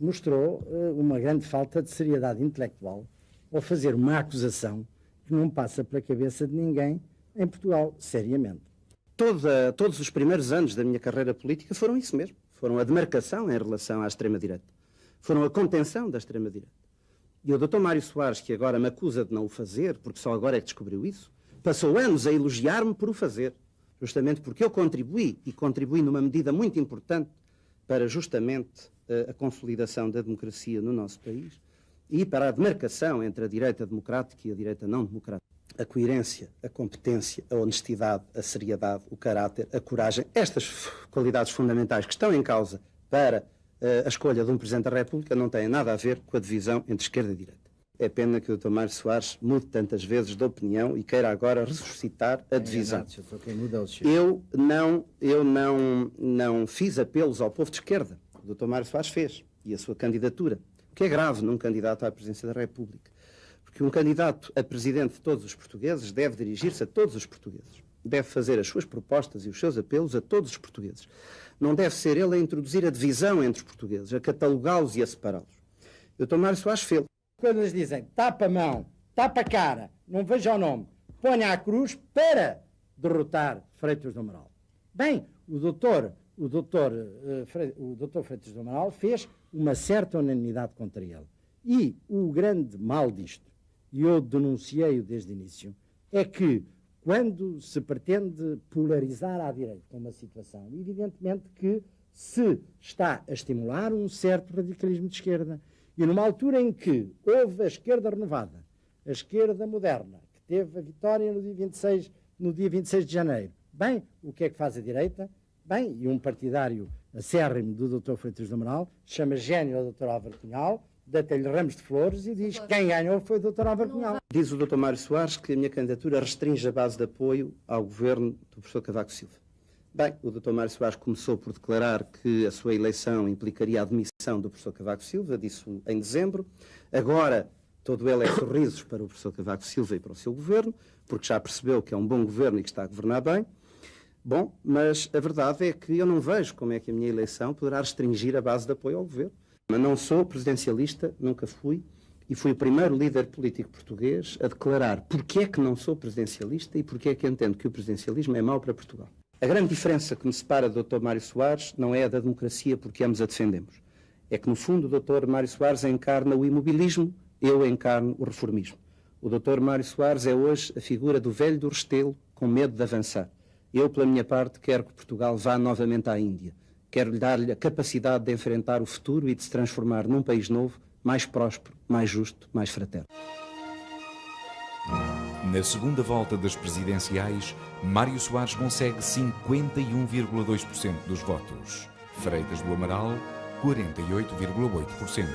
Speaker 7: mostrou uma grande falta de seriedade intelectual ao fazer uma acusação que não passa pela cabeça de ninguém em Portugal, seriamente.
Speaker 3: Todos os primeiros anos da minha carreira política foram isso mesmo. Foram a demarcação em relação à extrema-direita. Foram a contenção da extrema-direita. E o Dr. Mário Soares, que agora me acusa de não o fazer, porque só agora é que descobriu isso, passou anos a elogiar-me por o fazer, justamente porque eu contribuí, e contribuí numa medida muito importante para justamente a consolidação da democracia no nosso país e para a demarcação entre a direita democrática e a direita não democrática. A coerência, a competência, a honestidade, a seriedade, o caráter, a coragem, estas qualidades fundamentais que estão em causa para a escolha de um Presidente da República não têm nada a ver com a divisão entre esquerda e direita. É pena que o Dr. Mário Soares mude tantas vezes de opinião e queira agora ressuscitar a divisão. Eu não fiz apelos ao povo de esquerda. O Dr. Mário Soares fez, e a sua candidatura, o que é grave num candidato à presidência da República. Porque um candidato a presidente de todos os portugueses deve dirigir-se a todos os portugueses. Deve fazer as suas propostas e os seus apelos a todos os portugueses. Não deve ser ele a introduzir a divisão entre os portugueses, a catalogá-los e a separá-los. O Dr. Mário Soares fez.
Speaker 7: Quando eles dizem tapa a mão, tapa a cara, não veja o nome, ponha a cruz para derrotar Freitas do Amaral. Bem, o doutor Freitas do Amaral fez uma certa unanimidade contra ele. E o grande mal disto, e eu denunciei-o desde o início, é que quando se pretende polarizar à direita uma situação, evidentemente que se está a estimular um certo radicalismo de esquerda. E numa altura em que houve a esquerda renovada, a esquerda moderna, que teve a vitória no dia 26 de janeiro, bem, o que é que faz a direita? Bem, e um partidário acérrimo do Dr. Freitas do Amaral chama gênio ao Dr. Álvaro Cunhal, dá-lhe ramos de flores e diz que quem ganhou foi o Dr. Álvaro Cunhal.
Speaker 3: Diz o Dr. Mário Soares que a minha candidatura restringe a base de apoio ao governo do professor Cavaco Silva. Bem, o Dr. Mário Soares começou por declarar que a sua eleição implicaria a admissão do professor Cavaco Silva, disse em dezembro. Agora, todo ele é sorrisos para o professor Cavaco Silva e para o seu governo, porque já percebeu que é um bom governo e que está a governar bem. Bom, mas a verdade é que eu não vejo como é que a minha eleição poderá restringir a base de apoio ao governo. Mas não sou presidencialista, nunca fui, e fui o primeiro líder político português a declarar porque é que não sou presidencialista e porque é que entendo que o presidencialismo é mau para Portugal. A grande diferença que me separa do Dr. Mário Soares não é a da democracia porque ambos a defendemos. É que, no fundo, o Dr. Mário Soares encarna o imobilismo, eu encarno o reformismo. O Dr. Mário Soares é hoje a figura do velho do Restelo com medo de avançar. Eu, pela minha parte, quero que Portugal vá novamente à Índia. Quero dar-lhe a capacidade de enfrentar o futuro e de se transformar num país novo, mais próspero, mais justo, mais fraterno.
Speaker 1: Na segunda volta das presidenciais, Mário Soares consegue 51,2% dos votos. Freitas do Amaral, 48,8%.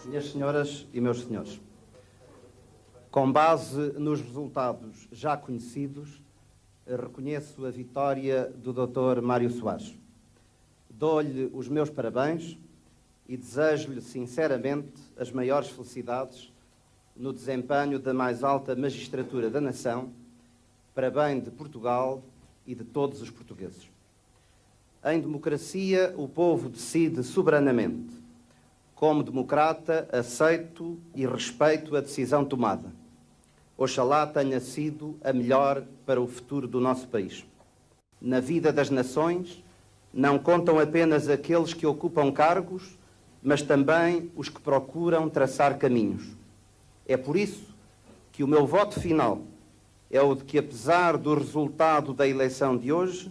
Speaker 3: Minhas senhoras e meus senhores, com base nos resultados já conhecidos, reconheço a vitória do Dr. Mário Soares. Dou-lhe os meus parabéns e desejo-lhe sinceramente as maiores felicidades no desempenho da mais alta magistratura da nação, para bem de Portugal e de todos os portugueses. Em democracia, o povo decide soberanamente. Como democrata, aceito e respeito a decisão tomada. Oxalá tenha sido a melhor para o futuro do nosso país. Na vida das nações, não contam apenas aqueles que ocupam cargos, mas também os que procuram traçar caminhos. É por isso que o meu voto final é o de que, apesar do resultado da eleição de hoje,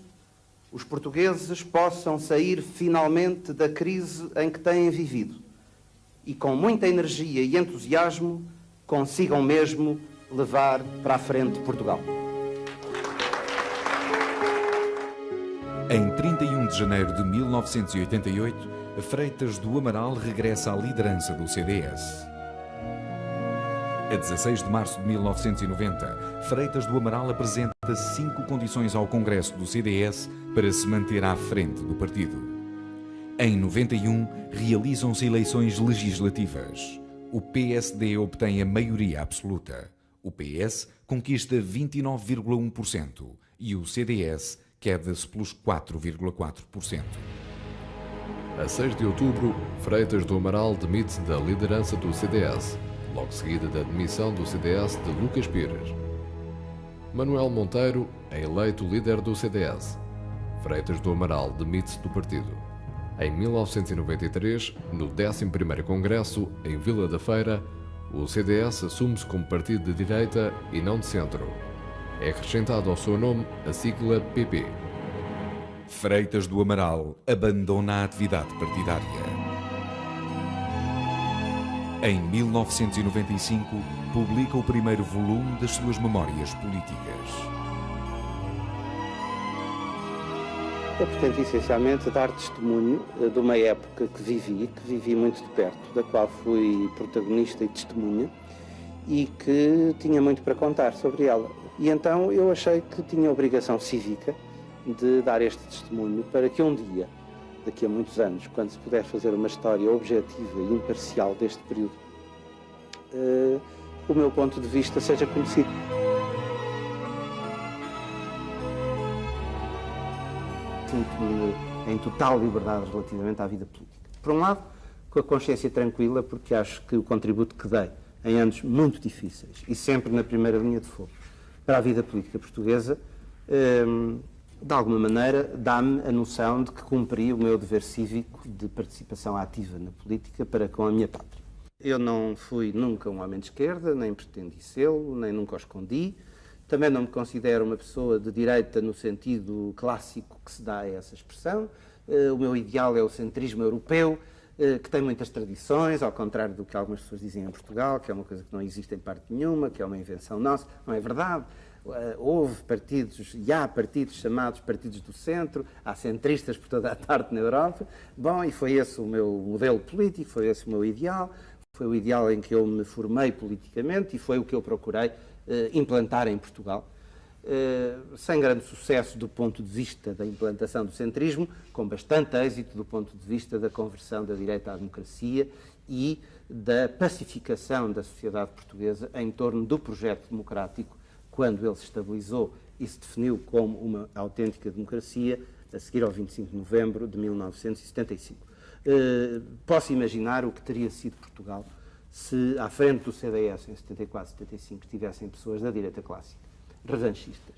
Speaker 3: os portugueses possam sair finalmente da crise em que têm vivido e, com muita energia e entusiasmo, consigam mesmo levar para a frente Portugal.
Speaker 1: Em 31 de janeiro de 1988, Freitas do Amaral regressa à liderança do CDS. A 16 de março de 1990, Freitas do Amaral apresenta 5 condições ao Congresso do CDS para se manter à frente do partido. Em 91, realizam-se eleições legislativas. O PSD obtém a maioria absoluta. O PS conquista 29,1% e o CDS queda-se pelos 4,4%.
Speaker 2: A 6 de outubro, Freitas do Amaral demite-se da liderança do CDS, logo seguida da demissão do CDS de Lucas Pires. Manuel Monteiro é eleito líder do CDS. Freitas do Amaral demite-se do partido. Em 1993, no 11º Congresso, em Vila da Feira, o CDS assume-se como partido de direita e não de centro. É acrescentado ao seu nome a sigla PP.
Speaker 1: Freitas do Amaral abandona a atividade partidária. Em 1995, publica o primeiro volume das suas memórias políticas.
Speaker 3: É, portanto, essencialmente dar testemunho de uma época que vivi muito de perto, da qual fui protagonista e testemunha, e que tinha muito para contar sobre ela. E então eu achei que tinha a obrigação cívica de dar este testemunho para que um dia, daqui a muitos anos, quando se puder fazer uma história objetiva e imparcial deste período, o meu ponto de vista seja conhecido. Sinto-me em total liberdade relativamente à vida política. Por um lado, com a consciência tranquila, porque acho que o contributo que dei em anos muito difíceis e sempre na primeira linha de fogo para a vida política portuguesa, de alguma maneira dá-me a noção de que cumpri o meu dever cívico de participação ativa na política para com a minha pátria. Eu não fui nunca um homem de esquerda, nem pretendi sê-lo, nem nunca o escondi. Também não me considero uma pessoa de direita no sentido clássico que se dá a essa expressão. O meu ideal é o centrismo europeu, que tem muitas tradições, ao contrário do que algumas pessoas dizem em Portugal, que é uma coisa que não existe em parte nenhuma, que é uma invenção nossa. Não é verdade. Houve partidos, e há partidos chamados partidos do centro, há centristas por toda a parte na Europa. Bom, e foi esse o meu modelo político, foi esse o meu ideal, foi o ideal em que eu me formei politicamente e foi o que eu procurei implantar em Portugal, sem grande sucesso do ponto de vista da implantação do centrismo, com bastante êxito do ponto de vista da conversão da direita à democracia e da pacificação da sociedade portuguesa em torno do projeto democrático, quando ele se estabilizou e se definiu como uma autêntica democracia, a seguir ao 25 de novembro de 1975. Posso imaginar o que teria sido Portugal se à frente do CDS em 74, 75 estivessem pessoas da direita clássica, revanchistas,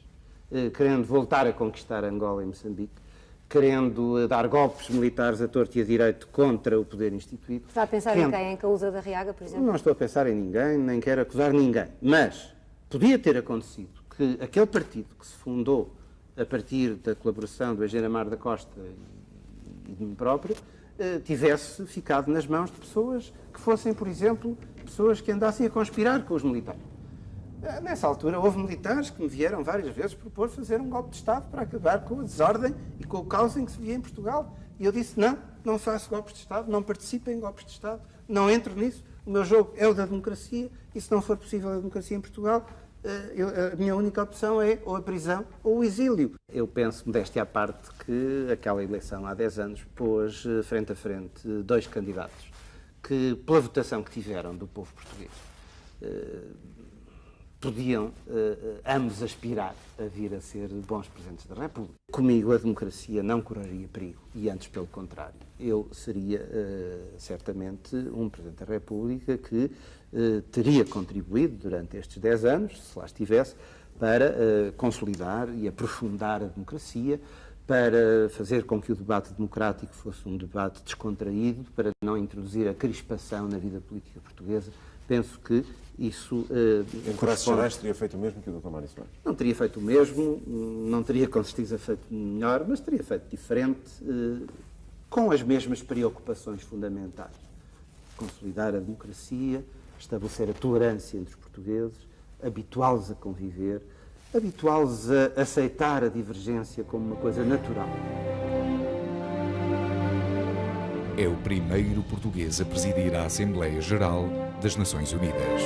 Speaker 3: querendo voltar a conquistar Angola e Moçambique, querendo dar golpes militares a torto e a direito contra o poder instituído.
Speaker 8: Está a pensar em quem? Em Caúza da Riaga, por exemplo?
Speaker 3: Não estou a pensar em ninguém, nem quero acusar ninguém, mas podia ter acontecido que aquele partido que se fundou a partir da colaboração do Eugênio Amar da Costa e de mim próprio, tivesse ficado nas mãos de pessoas que fossem, por exemplo, pessoas que andassem a conspirar com os militares.
Speaker 9: Nessa altura, houve militares que me vieram várias vezes propor fazer um golpe de Estado para acabar com a desordem e com o caos em que se via em Portugal. E eu disse, não faço golpes de Estado, não participo em golpes de Estado, não entro nisso. O meu jogo é o da democracia e, se não for possível a democracia em Portugal, a minha única opção é ou a prisão ou o exílio. Eu penso, modéstia à parte, que aquela eleição há 10 anos pôs frente a frente 2 candidatos que, pela votação que tiveram do povo português, podiam ambos aspirar a vir a ser bons Presidentes da República. Comigo a democracia não correria perigo e, antes, pelo contrário, eu seria certamente um Presidente da República que teria contribuído durante estes 10 anos, se lá estivesse, para consolidar e aprofundar a democracia, para fazer com que o debate democrático fosse um debate descontraído, para não introduzir a crispação na vida política portuguesa. Penso que isso...
Speaker 10: em traços gerais teria feito o mesmo que o Dr. Mário Soares?
Speaker 9: Não teria feito o mesmo, não teria com certeza feito melhor, mas teria feito diferente, com as mesmas preocupações fundamentais. Consolidar a democracia, estabelecer a tolerância entre os portugueses, habituá-los a conviver, habituá-los a aceitar a divergência como uma coisa natural.
Speaker 1: É o primeiro português a presidir a Assembleia Geral das Nações Unidas.